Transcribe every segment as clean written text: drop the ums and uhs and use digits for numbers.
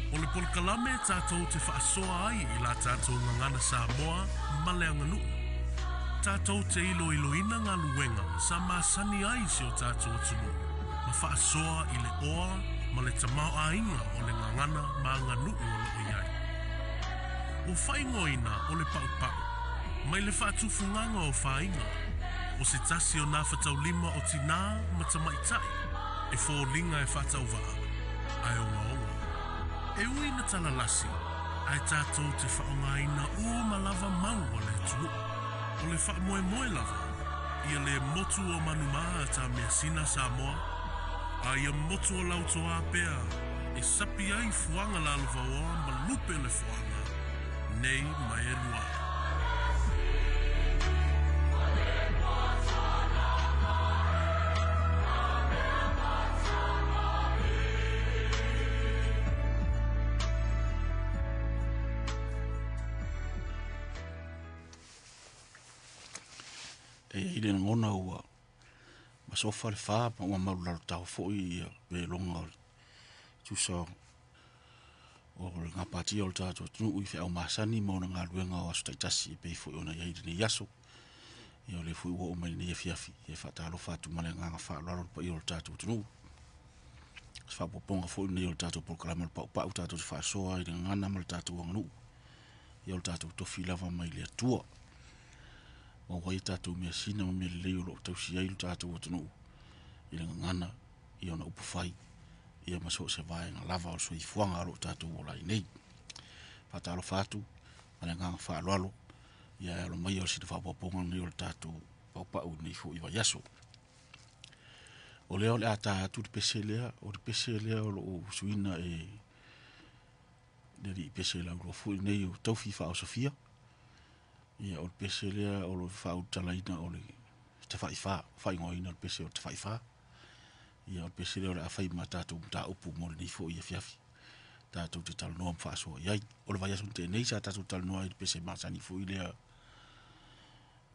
O le polkalame tātou te whaasoa ai I la tātou ngangana Samoa ma le anganu. Tātou te ilo-iloina ngā luenga sa māsani ai si o tātou atunu. Ma whaasoa I le oa ma le tamau ainga o le ngangana ma anganu o le oiai. O whaingoina o le pau-pau, mai le whaatufunganga o whainga, o se tasi o nā whatau lima o tina ma tamaitai, e fōlinga e whatau waa, ai onga. E ui na talalasi, ai tātou te whaongaina o malava mau o le tunu. O le whaamoe lava, ia le motu o manumaa ta mea sina Samoa, a ia motu o lautoa pea, e sapi ai fuanga la luvaoa ma lupe le fuanga, nei mai e lua. E ile ngona ua masofa le fa pa ua maularo tau foi be longa tu so o le ngapati o tato tu i fe au masani mo nga luenga o staitasi be foi ona ia ni yaso ia le foi o mai ni fiafi e fa talo fa tu male nga fa laro pa i o tato tu fa poponga foi ni o tato por klama pa o tato fa so ai ngana mal tato nganu ia o tato to filava mai le tua o wai tātou mea sina o mea leo lo tau si ailu tātou o tunu I le ngana I ona upu whai ia maso se vai nga lava o so I fuanga alo tātou o lai nei whatalo whātu ma le nganga whaaloalo ia alo mai o si te whapoponga ni o le tātou paupau nei fo I wa yaso o leo le a tātou te pese lea o te pese lea o lo o suina e le li pese lea o fu nei o tau fifa o Sofia ia o pese lea o lo whau talaina o le te whai ngoina o pese o te whaiwha. Ia o pese lea o le a whai ma tātou ta upu mo le nifo I a fiafi. Tātou te tala noa mwhaasoa iai. O le vai asun te nei sa tātou tala noa I pese ma sa nifo I lea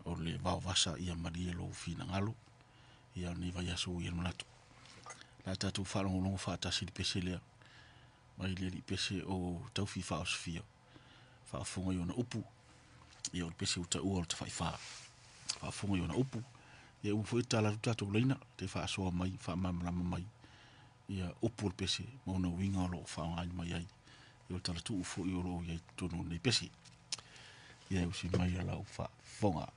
o le vau vasa ia maria lo fina ngalo. Ia o ne vai aso I manatu. La tātou whalongolongo whaatasi li pese lea. Mai le li pese o taufi wha o Sofia. Whaafonga I ona upu. Ia o pese o ta ua o te whaiwha. Whaafonga I ona upu. Ia upu e tala tatou leina. Te whaasoa mai, whaamamrama mai. Ia upu o pese. Mauna winga o lo whaangai mai ai. Ia o tala tu ufo I o lo iai tono nei pese. Ia usi mai ala o whaafonga.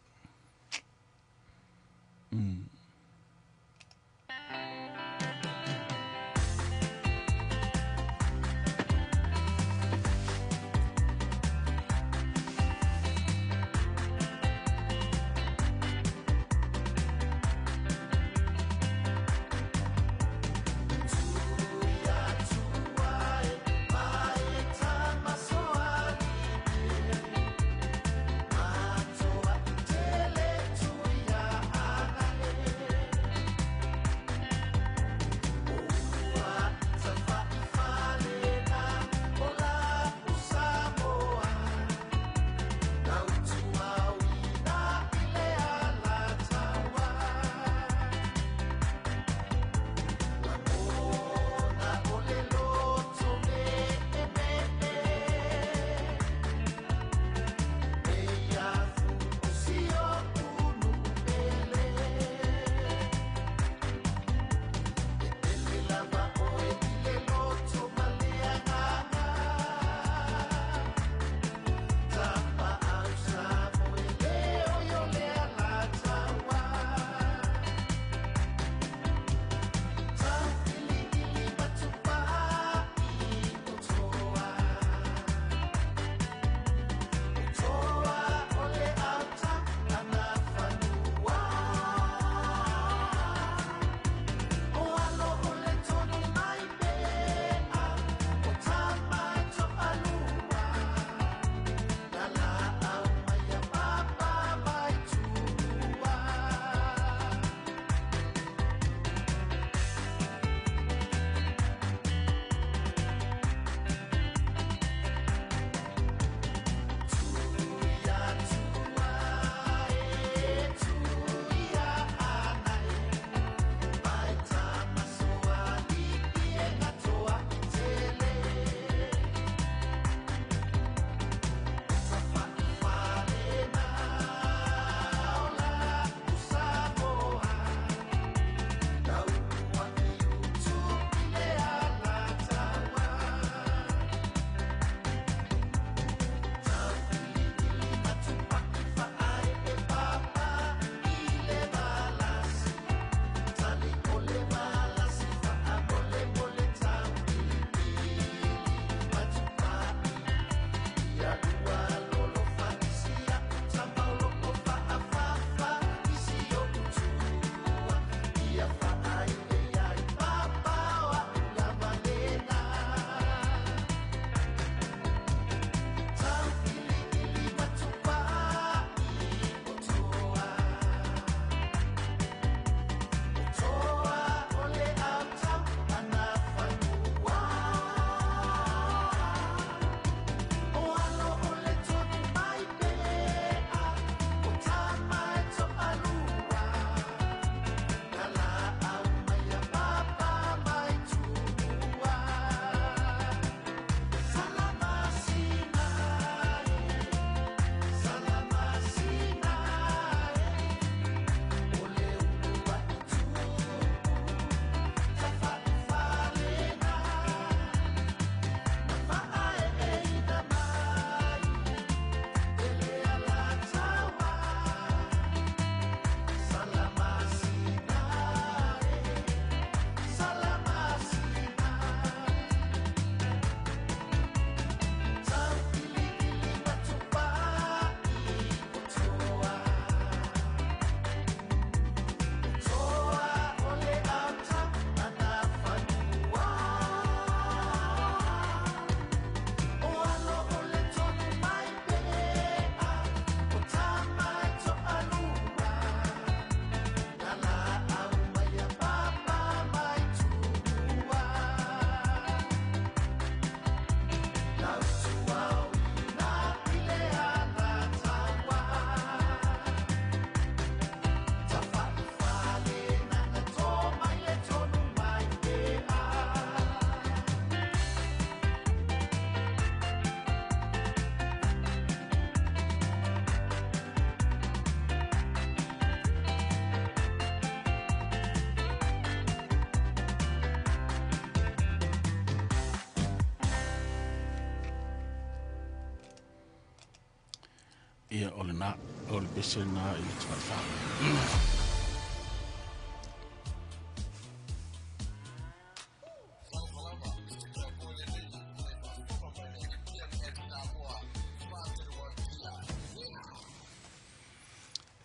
ia o le na o le pese na i le tawhaifa.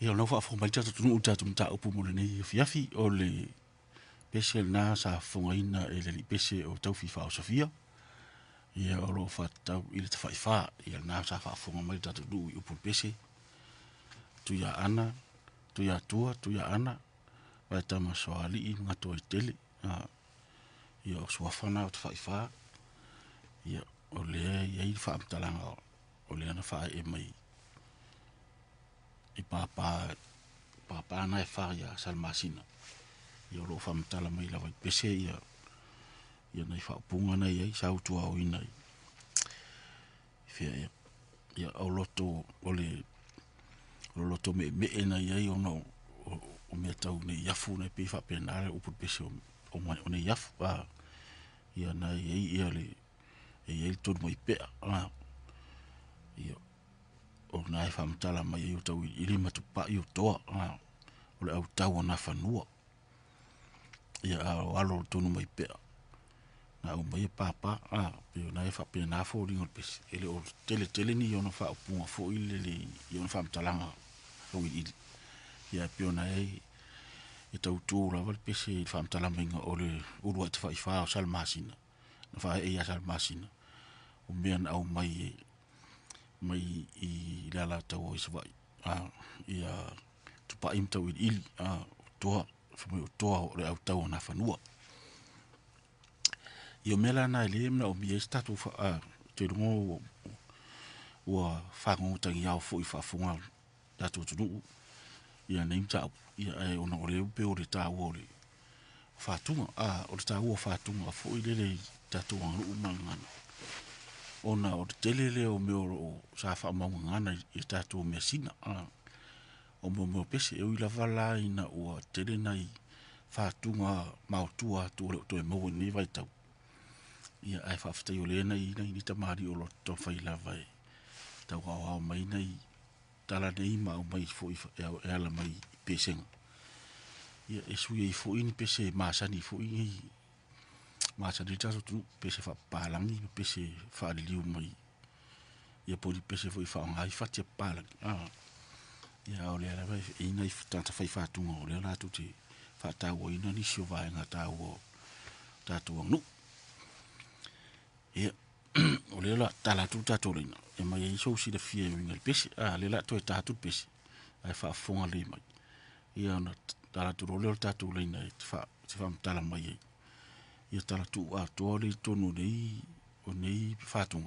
Ia no fa fo mai tatu tunu tatu mta upu mo le nei fiafi o le pese na sa fongaina e le pese o tau fifa o Sofia. Ia o lo fa tau i le tawhaifa ia na sa fa fonga mai tatu du i upu pese. Tu ya ana, tu ya tua, tu ya ana. Vai tama soali i ngato i tele. Ia o suafana o tawhaifa. Ia o le ia i fa amtalanga o le ana fa e mai. I papa na e fa ia salmasina. Ia lo fa amtala mai la vai pese ia. Ia nei fa punga nei ai sa utua o inai. Fia ia o loto o le loto me na ia ono o me tau nei yafu nei pe fa penare o pu pese o nei yafu ia na ia le ia to mo ipe ia o na fa mtala mai o tau i lima tu pa i toa o le au tau na fanua ia o alo to no mai pe na o mai papa pe na fa pe na fo ringo pese ele o tele ni ono fa punga fo ile le ono fa mtala o i ia pe na e tau tu la val pese fa mtala minga o le urua te fa o salmasina na fa e ia salmasina o mean au mai i la tau o iswa ia tu pa im tau i toa fo toa o le au tau na fanua io mela na le na o mi statu fa te ngo o fa ngo tangi au fo i fa funga datu tu ia nem ta ia o no le pe o le ta o le fa tunga o le ta o fa tunga fo i le tatu o mangana ona o telele o me o sa fa mangana i tatu me sina o mo pese e ila vala ina o tele nai fa tunga mautua to e mo ni vai tau ia ai fa fta yo le nai ni tamari o lo to fa ila vai tau o mai nei tala nei ma o mai fo e ala mai pese ia e sui e fo in pese ma sa ni fo i ma sa di taso tu pese fa palangi pese fa liu mai ia po di pese fo i fa ngai fa te palangi ia o le ala vai e nei tanta fa fa tu o le ala tu te fa ta o ina ni sio vai nga ta o tatu no ia o le la tala tu tatu lina e mai e so si de fie ngal pese le la to tatu pese ai fa fonga le mai ia na tala tu le tatu lina fa tala mai ia tala tu to le tonu nei o nei fa tu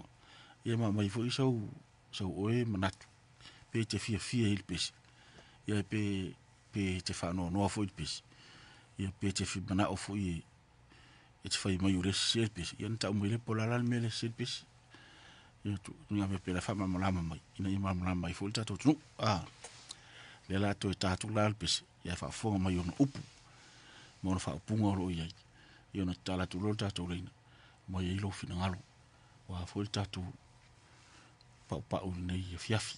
ia mai fo so oe manatu pe te fie il pese ia pe te fa no fo il pese ia pe te fi mana o fo i e te fai mai ure se pese ia nta mo le pola la me le se pese ia tu nga me pe la fa mama mai ina i mama mai fo tatu tu le la to tatu la pese ia fa fo mai ono upu mo fa punga ro ia ia na tala tu lo tatu le mo ia lo fina ngalo wa fo tatu pa o nei fiafi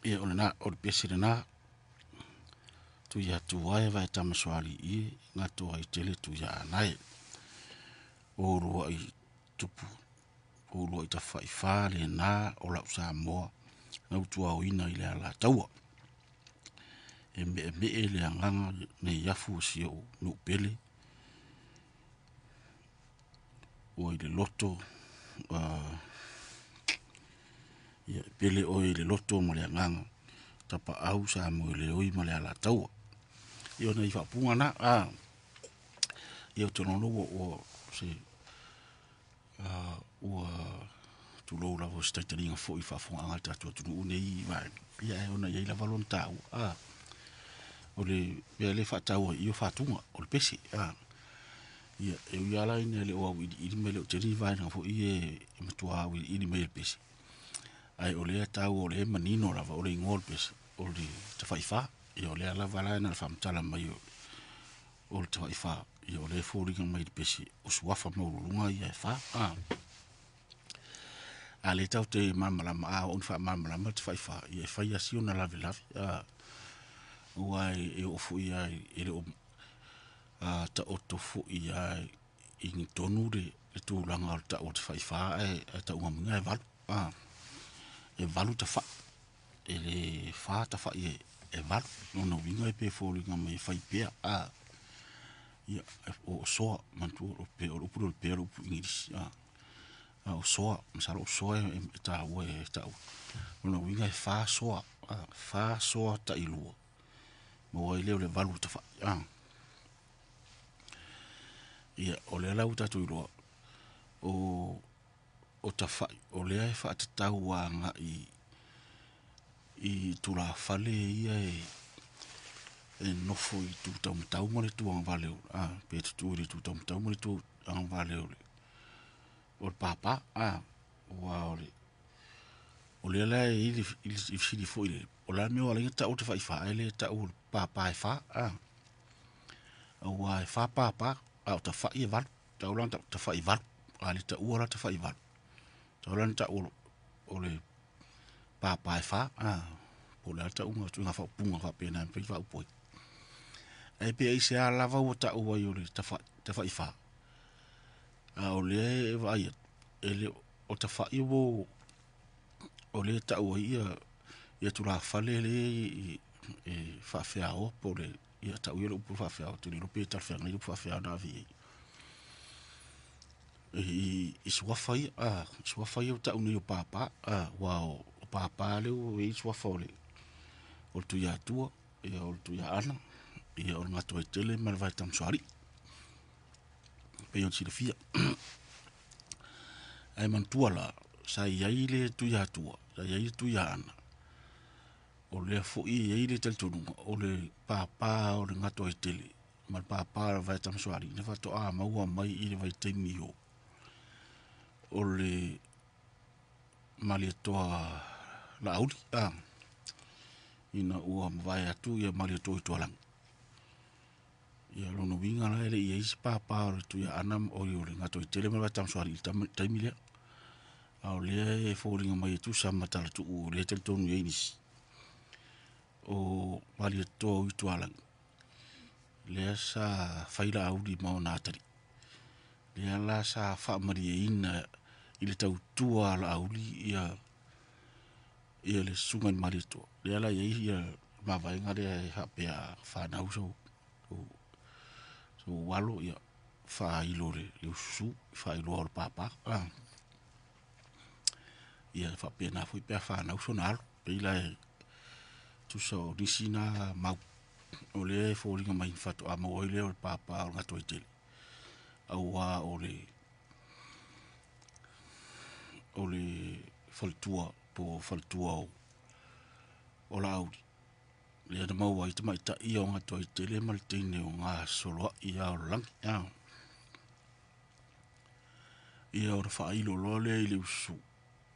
ia o na o pesi na tu ia tu ai vai tamaswali I nga to ai tele tu ia nai o ro ai tupu o ro ita fai fale na o la sa mo na tu au ina ile ala taua e me ele nganga ne yafu si o no pele o ile loto ia pele o ile loto mo le nganga tapa au sa mo le oi mo le ala taua io nei fa punga na io te no o se o tu lo la vo sta tenia fo I fa fo anga ta tu nei va ia e ona ia la volontà o le le fa tau io fa tunga o le pesi ia e ia la ina le o I me le te ni va na fo I e matua I ni me le pesi ai o le tau o le manino la o le ngol pesi o le te fa io le la vala na fa mtala mai o le te fa io le fo ringa mai le pesi o suafa mo lunga ia fa ale tau te mamala on fa mamala ma te fa ia fa ia si ona la vela uai e o fu ia e o ta o to fu ia in tonu de tu langa ta o te fa e ta uma minga e valu ta fa ele fa ta fa e valu no vinga e pe fo ringa mai fa pe ia o so mantu o pe o pu pe o pu ingis o so masalo o so e ta o e ta no winga fa so ta ilu mo ile le valu ta fa ia o le la uta tu ilu o ta fa o le fa ta tau nga I tu la fale ia e no foi tu tau mo le tu ang vale pe tu ri tu tau mo le tu ang vale o papa wa o le la I si di foi o la me o la ta o te fa ele ta o papa e fa o wa fa papa o ta fa I val ta o la ta fa I val ali ta o la ta fa I val ta o la ta o le papa e fa o la ta unga tu nga fa punga fa pe na pe fa poi e pe I se ala va o ta o wa yo le ta fa I fa o le va ele o ta fa I wo o le ta o ia tu la fale le e fa fea o po le ia ta o le pu fa fea o tu le pe ta fea le pu fa fea na vi e sua fai o ta o ni o papa wa o papa le o e sua fa o tu ia tua e o tu ia ana e o nga to tele ma vai tam soari pe o si le fia ai man tua la sa ia ile tu ia tua sa ia tu ia ana o le fo I ile tel tunu o le papa o le nga to tele ma papa vai tam soari ne fa to ma ua mai ile vai temi o le mali toa la auli ina ua vai atu ia mali to to lang ia lono winga la ele ia is papa o tu ia anam o le nga to tele ma tam soari taimi le au le e fo ringa mai tu sa matala tu o le tel tonu ia inis o mali to to lang le sa faila auli ma ona tari le la sa fa mari ina ile tau tua la auli ia le sungan marito le la ia ma vai ngare ha pe fa na uso so walo ia fa ilore le su fa ilore papa ia fa pe na fu pe fa na uso na pe ila tu so disina ma o le fo ringa mai fa to amo ile o papa o ngato itele au wa o le faltua po faltua o la audi le ana mau ai tama ita ia o ngato i tele mal tene o ngā solo ia o lang ia o fa ilo lole i le usu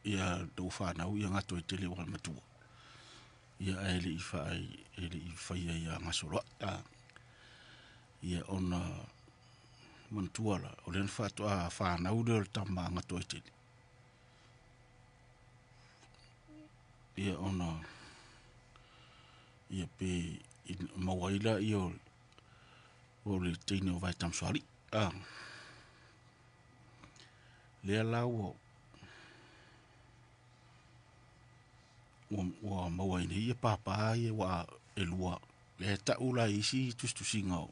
ia do fa na ia ngato i tele o matua ia ele i fa ia ngā solo ia ona mantuala o le fa to fa na u le tama ngato i tele ia ona ia pe mawaila ia o le teine o vai tamsoari le lau o mawaina ia papa ia wa elua le taula isi tustusinga o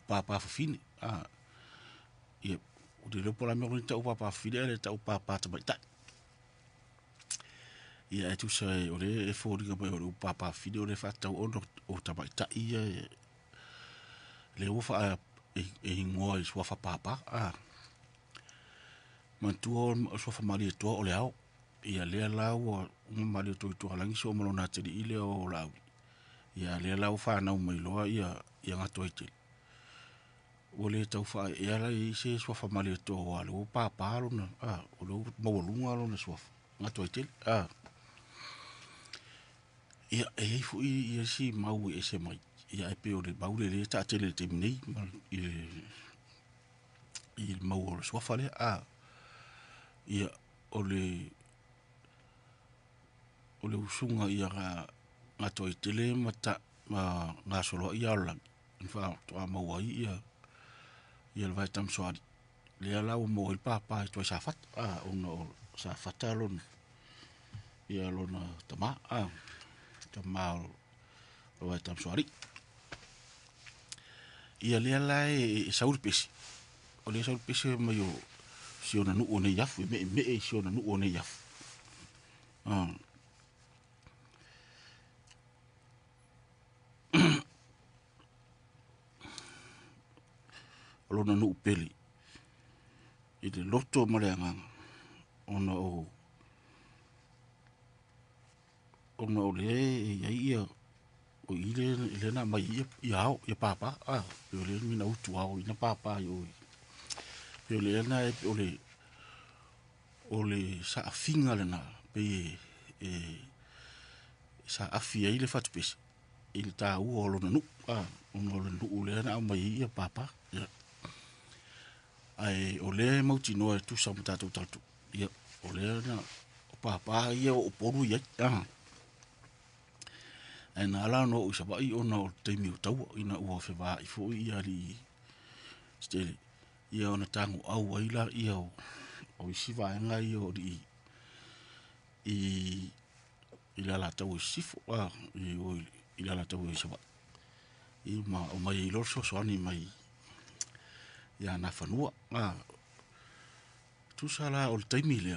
papa fafine ia o le pola me o tau papa fafine le tau papa tamaita ia e tu sai o le e fōringa mai o papa fafine o le whatau ono o tamaita ia le ufa e ngoa i swafa papa mantua o swafa mali e toa o le au ia lea lau o mali o toi toa langi so malona tiri ile o lau ia lea lau whanau mai loa ia ngato tiri o le tau wha e ala i se swafa mali e toa o ale o papa alona o le mawalunga alona swafa ngato tiri ia e hifu ia si mau e se mai ia e pe o le mau le ta tele te minei il mau o le swafa le ia o le usunga ia nga toi tele mata ma nga solo ia la fa to mau ia le vai tam soari le ala o mo il papa to sa fat uno sa fatalon ia lona tama o vai tam soari ia le ala e saul pesi o le saul pesi mai o si ona nu ona yafu me si ona nu ona yafu lona nu peli i le loto maleanga ona o le ia o ile na mai ia ia papa o le mina utu au ina papa yo pe le na o le sa afinga le na pe sa afia ile fatu pesi il ta u o lona nu o le nu le na mai ia papa ai o le mauti no e tu sa mutato tatu ia o le na o papa ia o poru ia ai na la no sa ba i ona o te mi tau ina o fe va i fo ia li steli ia ona tango au aila ia o isi va nga ia o di i la tau sifo i la tau sa ba i ma o mai lo so ani mai ia na fanua tu sala o taimi le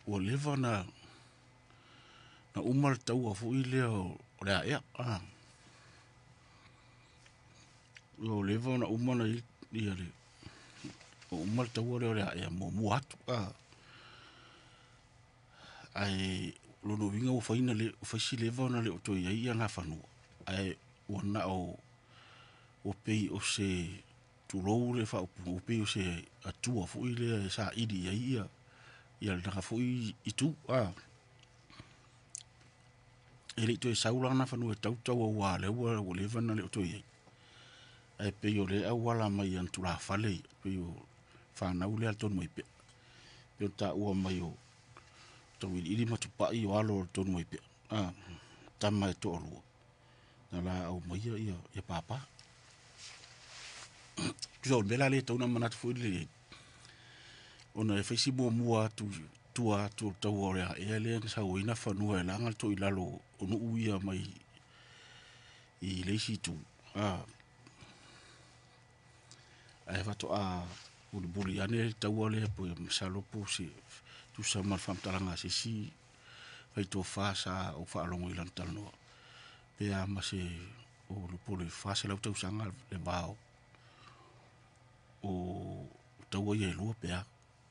o leva na umar tau a fu ile o le ia o leva na umar na ia le o umar tau le ia mo atu ai lo no vinga o faina le o faisi leva na le o to ia na fanua ai ona o pei o se tu lou le fa o pe o se atua fu ile sa idi ia na fu i tu ele to saula na fa no tau wa le o le van le to ia ai pe o le awala mai an tu la fale pe o fa na ule al ton mai pe ta o mai o to ili matu pa i walo ton mai pe ta mai to lo na la o mai ia papa jo bela le to na mana fu le ona e fesi mua tu to ore e le sa o ina fa no e la ngal to ilalo o no uia mai i le si tu ai va to o le buri ane ta wale po sa lo po si tu sa mal fam talanga si vai to fa sa o fa longo ilan tal no pe a ma se o lo po le fa sa lo to sanga le bao o tau ia lua pea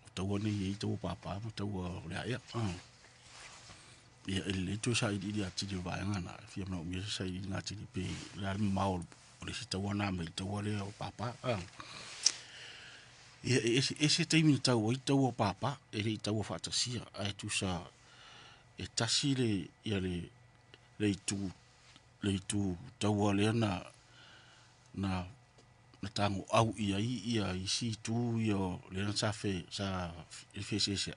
o tau ane i tau papa mo tau lea ia ia ele tu sa i di ati di vaenga na fia no mi sa i na ti pe la mau o le tau ana me tau le o papa ia ese te mi tau i tau o papa ele tau fa ta sia ai tu sa e tasi le ia le tu tau le na tango au ia i si tu ia le na sa fe se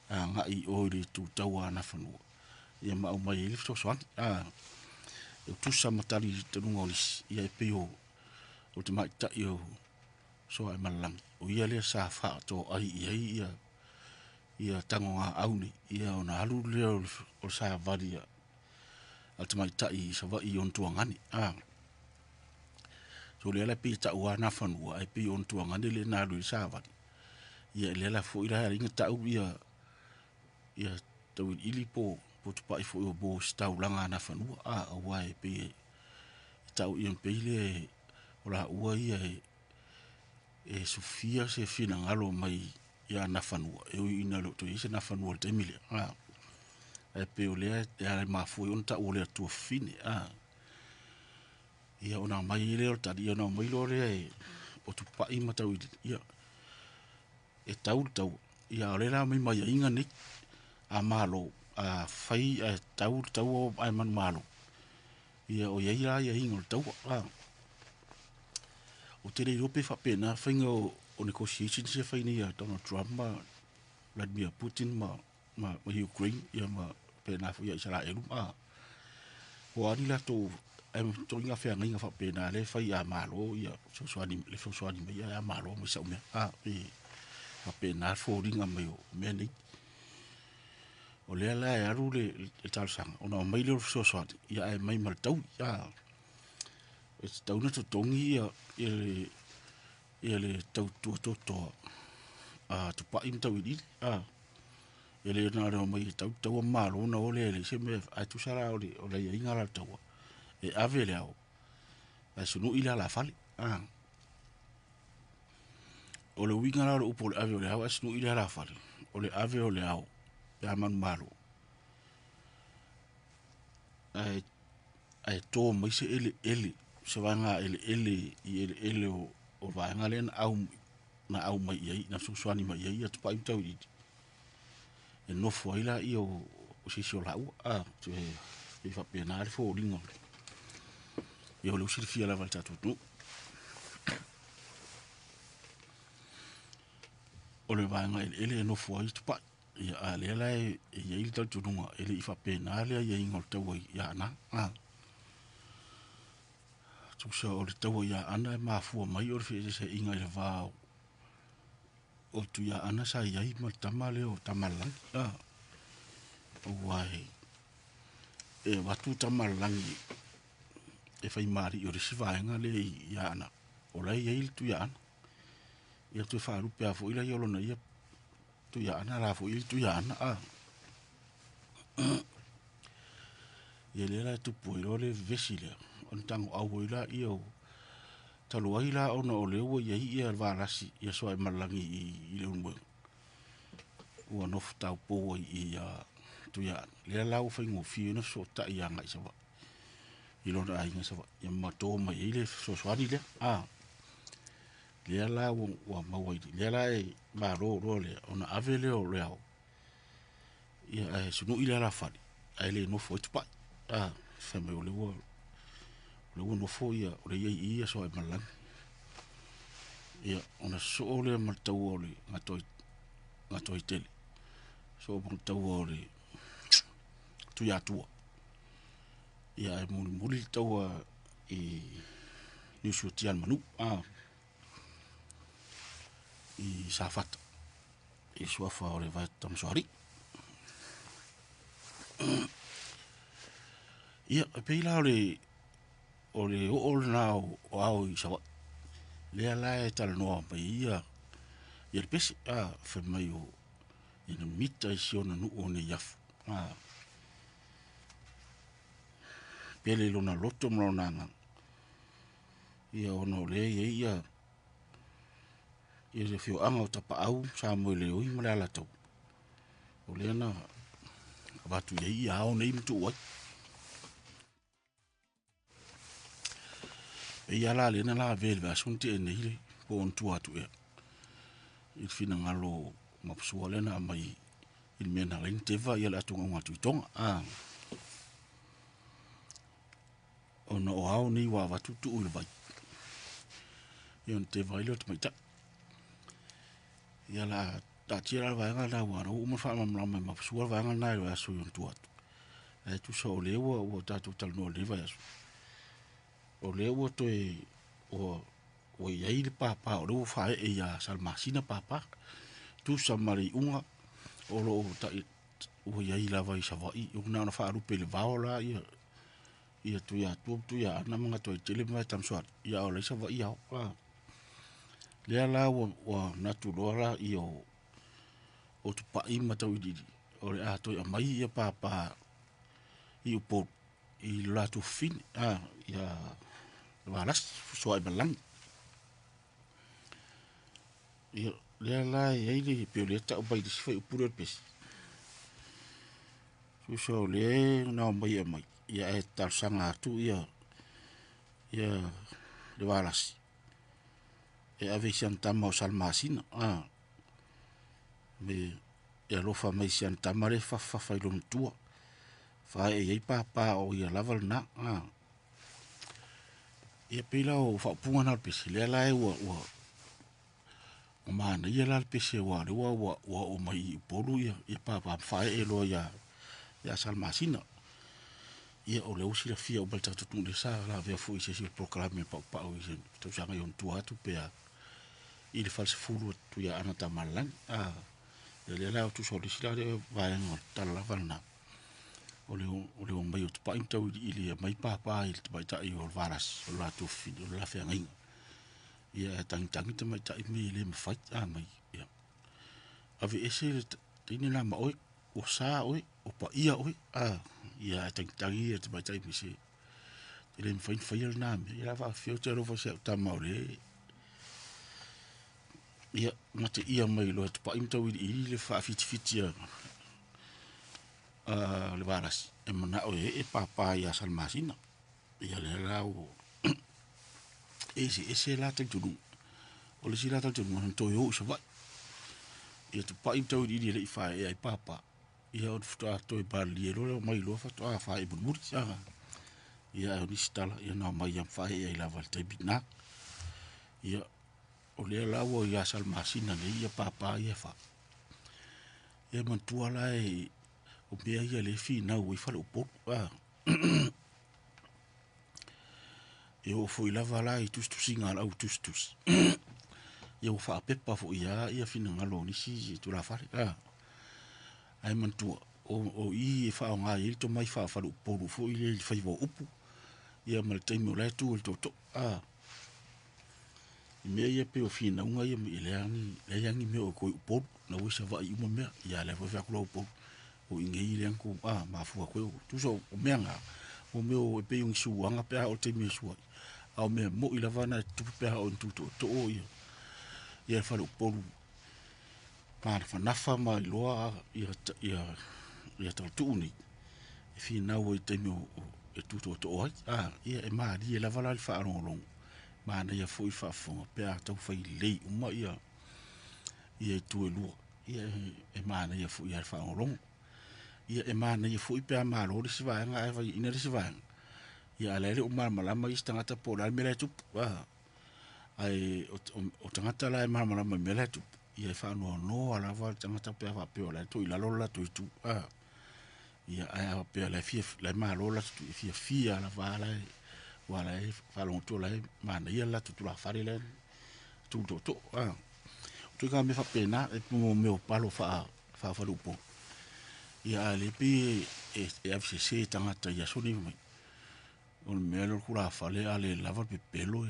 nga i o le tu tau ana fanu ia ma o mai le so so tu sa matari te lunga olis ia e peo o te mai ta io so ai malang o ia le sa fa to ai ia tango nga auni ia ona alu le o sa varia al te mai ta i sa va i on tuangani so le la pi ta wa na fanua ai pi on tuangani le na lu sa va ia le la fo ira ringa ta ia tau ili po tu pai fo o bo sta ulanga na fanua wa e pi tau i pe le ora ua ia e Sofia se fina ngalo mai ia na fanua e ina lo to ise na fanua te mile e pe o le ia ma fu on ta o le tu fine ia ona mai le o ta ia no mai lo le o tu pai mata ia e tau ia le la mai mai inga ni a malo a fai a tau ai man malo ia o ia ingol tau o te rei rope whapena whainga o negotiation se whaini a Donald Trump ma Vladimir Putin ma Ukraine ia ma pena fo ia Israel o ari la to to inga whea nginga whapena le whai a malo ia so swani me ia malo me sa me whapena fo ringa me o meni o le la e aru le talsanga o na mai le so swani ia e mai mal tau e tau na to tongi ia le tau to tu pa im tau i ele na ro mai tau malo na ole le se me a tu sara o le inga la tau e ave le au a sunu ila la fale o le winga la o po le ave o le au a sunu ila la fale o le ave o le au ya man malo ai to mai se ele se vanga ele o vanga le na au mai ai na suswani mai ai tu pa im tau i e no foi la io o si la tu e fa pena le fo lingo io lo si fia la volta tu o le vanga ele no foi tu pa ia ale la e il tau tu nunga ele i fa pena le ia ingol tau ia na tu so o le tau ia ana ma fu mai o fe se inga le va o tu ia ana sa ia i ma tamale o tamalang o wai e watu tamalang e fai mari o resi vaenga le ia ana o lai il tu ia ana ia tu fa rupe a fo ila iolo na ia tu ia ana la fo il tu ia ana ia le la tu puilo le vesile on tango au ila io talo ila ona o le o ia va rasi ia so ai malangi i le unwe o no ftau po ia tu ia le la o fingo fi no so ta ia ngai sa i lo ai ngai sa ia ma to mai ile so so ari le le la o ma wai le la e ma ro le ona ave le o le au ia e sunu ile la fa ai le no fo tu pa fa me o le no fo ia o le ia so ai malang ia ona so le ma tau o le ngatoi tele so mo tau o le tu ia tua ia e muli tau i ni so tian manu i safat i suafa o le vai tam sori ia pe ila o le na o au i sawa le ala e tal no pa ia le pesi fe mai o ina mita i siona nu o ne yaf pele lo na loto mo na ia ono le ia le fio anga o tapa au sa mo le o i mala la to o le na abatu ia o nei mtu wa ia la le na la vel va sunti e nei le po on tu atu il fina ngalo mapsua le na mai il mena rin te va ia la tunga ngatu tonga ono o au ni wa va tutu u vai yon te vai lo te mai ta ia la ta tira va nga na wa o mo fa mam mapsua va nga na va so yon tu atu ai tu so le o tatu tal no le vai o le o to o ia le papa o le fa e ia salmasina papa tu sa mari unga o lo ta o ia la vai sa vai o na fa ru pele vaola ia tu ya na manga to tele mai tam so ia o le sa vai ia le ala o na tu lora o tu pa i mata udi o le ato ia mai ia papa i upo i la tu fin ia valas so ai balang ia le ala ia ile pioleta o bai dis foi puro pes so le na mai mai ia e tar sanga tu ia le valas e ave sianta mo salmasina me ia lo fa mai sianta mare fa lo tua fa e ia papa o ia laval na ia pila o fa punga na pesi le la e o mana ia la pesi o o mai polu ia papa fa e lo ia salmasina ia o le usi la fia o balta tu le sa la ve fu ise si proclame pa o ise to sanga yon tua tu pe il false fulu tu ya ana tamalan le la tu so disila de va en tala valna o le mai o pa into ili mai papa il pa ta i o varas o la tu fi o la fe ngai ia tang te mai ta mi le fai mai ia ave ese tini la ma o sa o pa ia o ia tang ia te mai ta mi se ele me fai na me ia va fi o te ro fa se ta maule ia mate ia mai lo te pa imta wi i le fa fiti le varas e mana o e papa ia salmasina ia le la o ese la te tu o le sila te tu to yo se va ia te pa imta wi i le fa e papa ia o futa to e bali lo mai lo fa to fa e bulbul ia o ni stala ia na mai ia fa e la volta bina ia o le la o ia salmasina le ia papa ia fa ia man tua la o mea ia le fi na o fa lo po e o foi lava la i tus singa la o tus ia o fa pepa fo ia fina ngalo ni si tu la fa ai man tua o i fa nga i to mai fa lo po fo i le fa vo upu ia mal taimi o la tu o to me ia pe o fina unga ia me le yangi me o ko po na o sa va i mo me ia le fa ko po o inge ile ko ma fu ko tu so o menga o me o pe un su anga pe o te me su au me mo i lavana tu pe o tu to o ia fa lo po pa fa nafa ma loa ia tu ni fina o te me e tu to ia e ma di la vala fa long mana ia foi fa fo pe a tau fai lei uma ia tu e lu ia e mana ia foi ia fa long ia e mana ia foi pe a malo ri se vai nga vai ina ri se vai ia le uma malama istanga ta po la mele tu ai o tangata la e malama mele tu ia fa no ala va tangata pe va pe la tu ila lo la tu ia ai pe la fia la malo la tu fia la va la wala e falon to la mana ia la tu la fare le tu to tu ka me fa pena e mo me o palo fa lu po ia le pi e FCC tanga ta ia soni mai on me lo kula fale ale lava pe pelo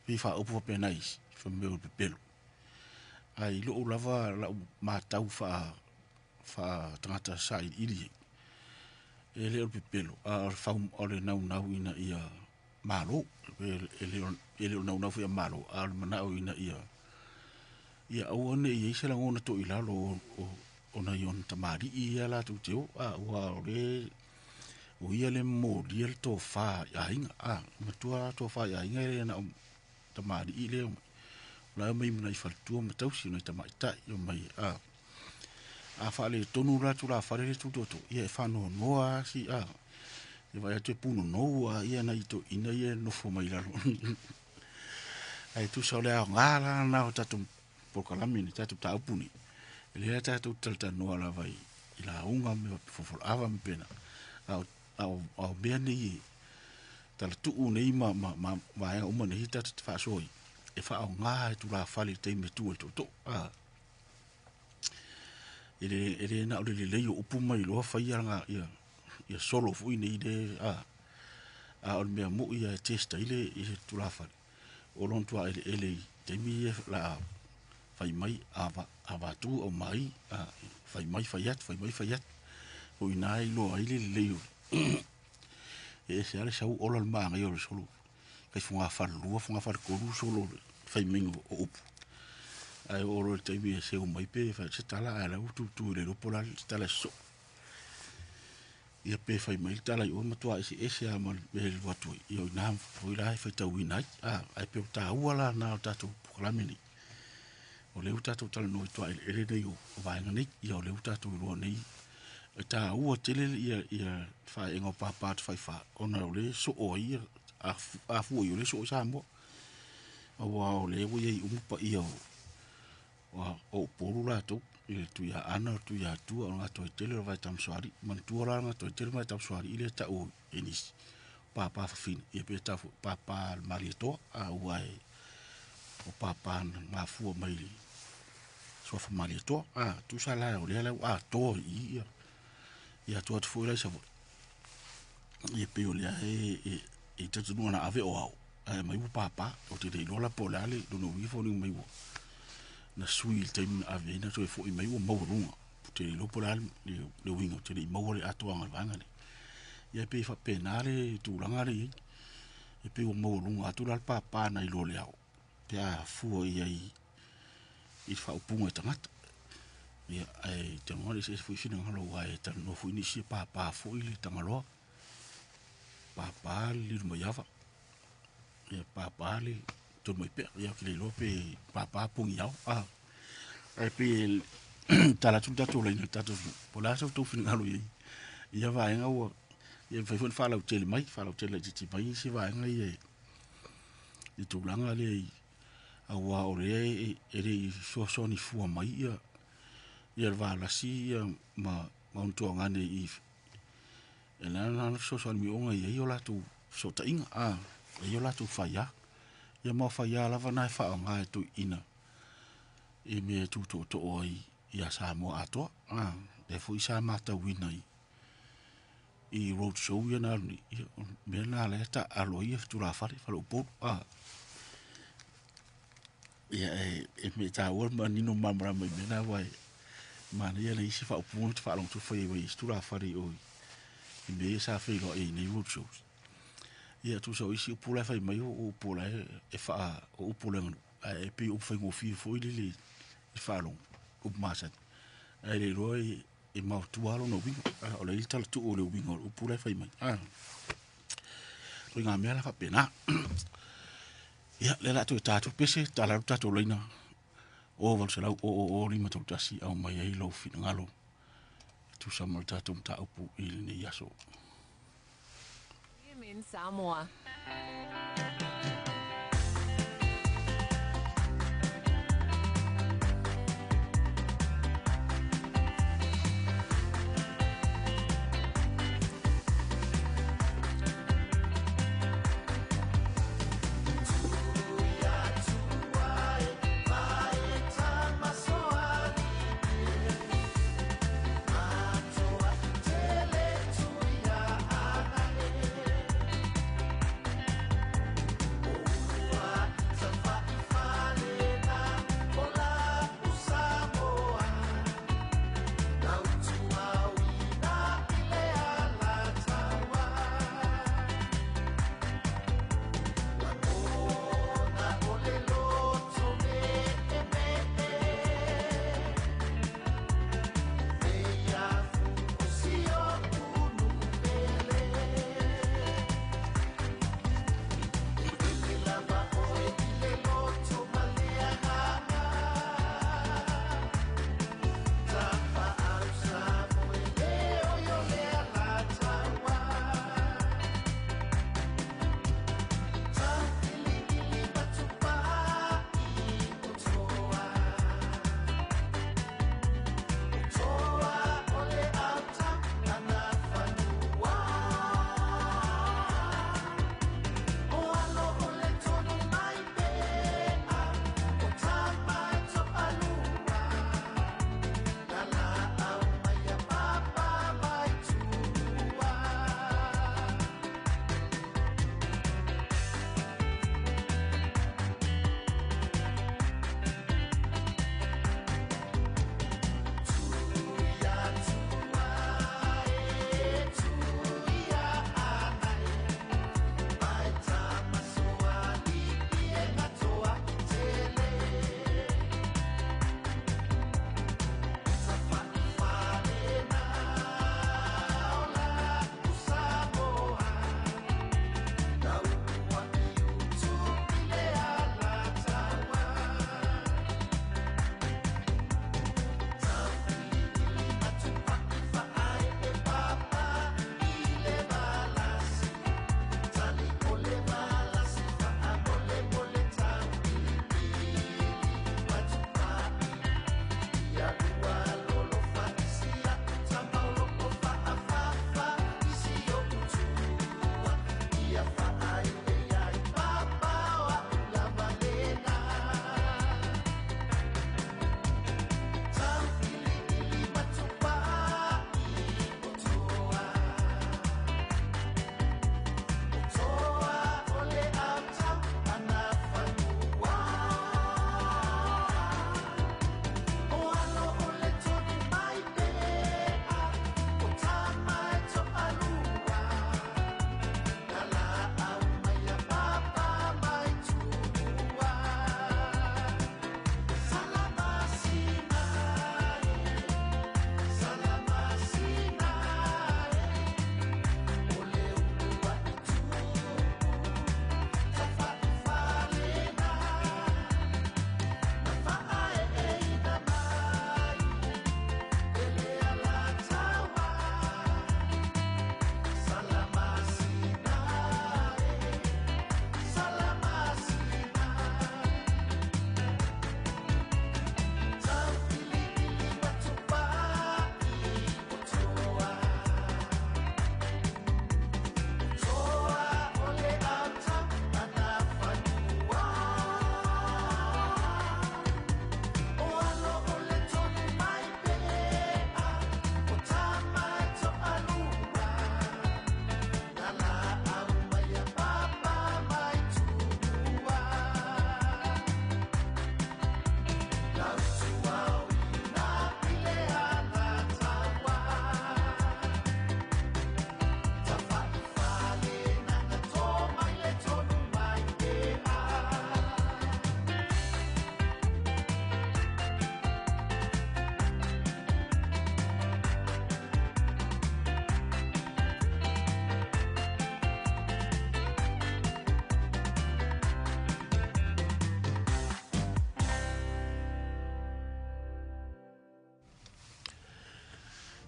pi fa o po pena is fa me o pe pelo ai lo lava la ma tau fa tanga ta sai ili ele o pe pelo fa o le nau ina ia malo ele na foi malo al mana o ina ia o ne ia se la ngona to ilalo o na yon tamari ia la tu teu wa le o ia le mo dia to fa ya inga matua to fa ya inga na tamari ile la mai mai fa tu ma tau si no tamai ta yo mai fa le tonu la tu la fa le tu to ia fa no si e vai te puno no ia na ito ina ia no fo mai la ai tu so le ngala na o tatu pokalami ni tatu ta upuni le tatu talta no ala vai ila unga me fo ava me pena au au mea nei tala tuu nei ma e uma nei tata te whaasoi e wha au ngā e tu la whale te me tu e to ere na ole le leo upu mai loa whaia nga ia solo fui nei de a on mea mo ia testa ile i tu la whale o lon tua ele te mi e la fai mai ava tu o mai fai mai faiat o ina i lo ai le leo e se ale sau ola ma ngai o solo kai funga fal ko lu solo fai mingo o upu ai oro te mi se o mai pe fa se tala ala tu le pola tala so ia pe fai mai tala o matua ese a mal le watu io na foi la fa ta wina ai pe ta wala na ta tu programini o le uta tu tala no to ele de yo va ngani io le uta tu ro nei ta ua tele ia fa engo papa fa ona le so o ia a fu yo le so sa mo o le wo ye pa ia o porula tu tu ya ana tu ya tu ona to tele vai tam soari man tu ora na to tele vai tam soari ile ta o enis papa fin e pe ta papa marito a uai o papa ma fu mai so fa marito tu sala o le to ia tu atu foi sa e pe o le e te tu na ave o au mai u papa o te lo la polale do no vi fo ni mai na sui te ave na to fo i mai o mo runga te lo polale le wingo te mo le atu anga vanga ni ia pe fa penale tu langa ri e pe o mo runga atu la papa na i lo le au pe a fu i fa o punga tangata ia ai te ngore se fu fina ngalo ai te no fu ni si papa fu i tangalo papa li mo yava ia papa li to mo pe ia ki lo pe papa pung yao ai pe tala tu tatu le tatu pola so tu fina ngalo ia va nga o ia fa fa la hotel mai fa la hotel ti mai si va nga i tu langa le awa ore ere so ni fu mai ia va la si ma un to ngane i ela na so mi onga ia la tu so ta inga ia la tu fa ia ma fa ia la va na fa nga tu ina e me tu to oi ia sa mo ato e fu sa mata wina i road show ia na ni me na le ta alo ia tu la fa lo po ia e me ta wor ma ni no mamra me na vai ma ia le isi fa o punto fa long tu foi we tu la fa o i me sa fe lo e ni road show ia tu so isi pula fa mai o pula e fa o pula e pe o fa go fi foi le fa long o masa ai le roi e ma tu alo no wingo o le tal tu o le wingo o pula fa mai ro nga me la fa pena ia le la tu ta tu pese ta la ta tu leina o vol se la o rima tu tasi au mai ai lo fi ngalo tu sa mal ta tu ta upu il ni yaso in Samoa.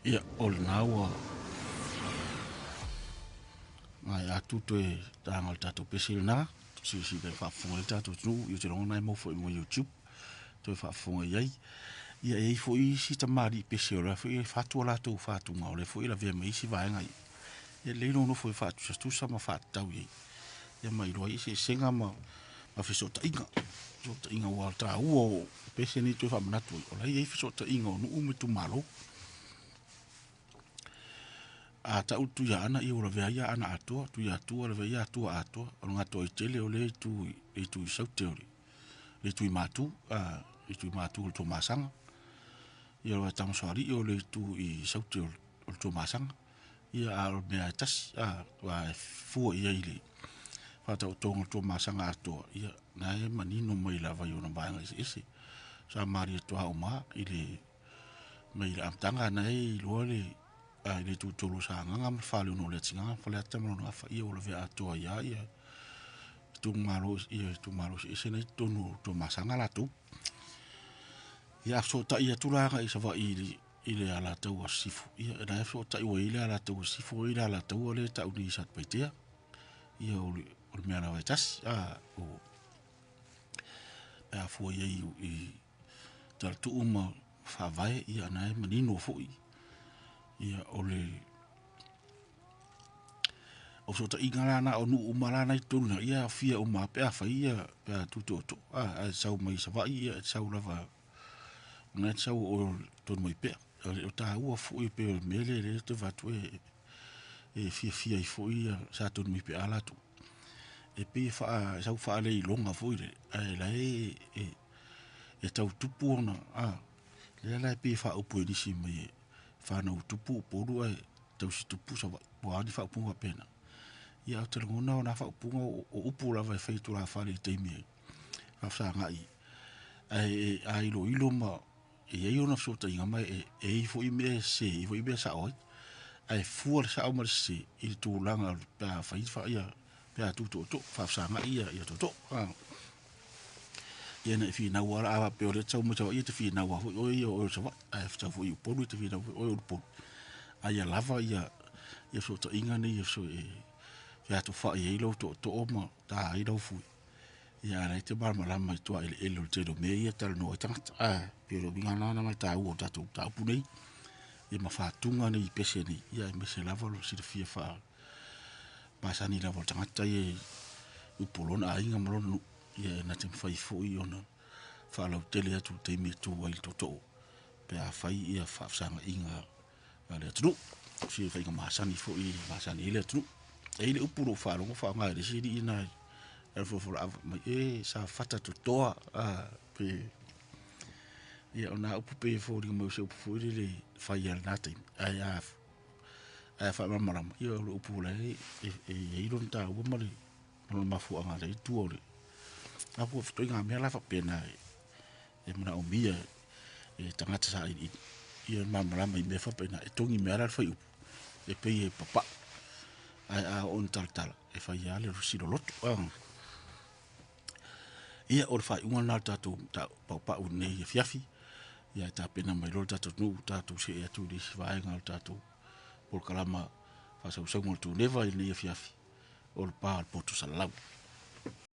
Ia, o le naua. Ngai atu to e tāngal tātou pesil nā. Si kai whaafunga i tātou tunu. Ia te ronga nai mawhoi mo YouTube. To e whaafunga iai. Ia e fo i si tamari pesil la. Fo i whaatua lātou whaatunga o le fo i la vea mai si vaenga i. Ia leino no fo i whaatu sa tusa ma whaatau iai. Ia mai roa i se senga ma whisota inga. Fisota inga wā tā ua o pesil ni to e whaamanatu i. O lai e fisota inga o nu ume tu malo. A ta utu ya ana i ora vea ya ana atua, tu ya atua, le vea atua atua, o nga toi tele o le tu i saute o le tu i matu, le tu i matu o to masanga, i ora tamaswari i o le tu i saute o to masanga, i a o mea tas, wa fua i le, fata o tonga to masanga atua, i na e manino mai la vai o na baanga isi, sa mari atua o maa, i le, mai la amtanga na e loa le tu tolu sa nga ma fale no le tinga fa le tamo no fa ia o le vea to ia tu malo i se nei tonu to masanga la tu ia so ta ia tu la i sa va i le ala tau sifu ia na so ta i le ala tau sifu i le ala tau le ta uni sa paitea ia o me ala vai-tas o a fo ia i tal tu uma fa vai ia na manino fo ia ole o so ta ingala na o nu umala na tuna ia fia o ma pe fa ia pe tu to a sa mai sa va ia sa lava na sa o to mai pe o ta u fu i pe mele le te va tu e fia i fu ia sa to mai pe ala tu e pe fa sa fa le longa fu ile la e tau tupu ona le la pe fa o pu di si mai fa no tupu poru ai tau si tupu sa wa di fa punga pena ia te ngona na fa punga o upu la vai feitu la fa le teimi fa sa ngai ai lo ilo ma e ona so ta inga mai e fo i me se i fo i be sa oi ai fu sa o ma se i tu langa pa fa ia pe tu to fa sa ngai ia to ia na fi na wala a pe o le tau mo tau ia te fi na wa o so va ai fa fu i polu te fi na o po ai lava ia so to inga ni so ia to fa ia lo to o ma ta ai lo fu ia na te bar ma la mai to ai lo te do me ia tal no ta pe lo binga na mai ta o ta pu nei ia ma fa tunga ni pese ni ia me se lava lo si fi fa pasa ni lava tanga ia u polona ai nga mo ia na te fai fo i ona fa la tele atu te mi tu ai to pe a fai ia fa sanga inga ale tu si fai nga masani fo i masani ile tu e ile upuro fa lo fa nga le si di na e fo mai sa fata to toa pe ia ona upu pe fo ri mo se upu fo ile fai ia na te ai a fa mama ia lo upu le e ilo ta o mali no mafu anga le tu ole a po fto inga me la fa pena e mona o mia e tangata sa i mama mai me fa pena e tongi me ala fa u e pe e papa a on tal e fa ia le rusi lo lot ia o fa un na ta papa u ne fiafi ia ta pena mai lo ta nu ta tu se e tu di va nga ta tu por kalama fa sa mo tu neva i ne fiafi o pa po tu salau